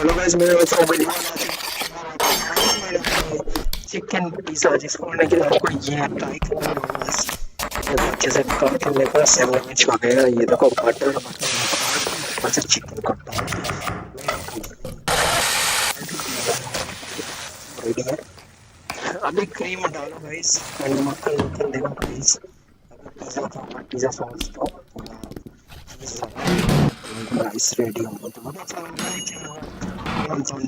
Hello guys, मेरे पास chowmein chicken pizza जिसको मैंने कि आपको ये ट्राई करना होगा बस। अच्छे से काट लेगा, सैंडविच हो गया, ये देखो बटर ऊपर से चिकन कट रेडी है। अभी क्रीम डालो गाइस एंड मक्खन मक्खन देखो गाइस। अभी पिज्जा सॉस तो थोड़ा चीज लगा गाइस रेडी हो गया। तो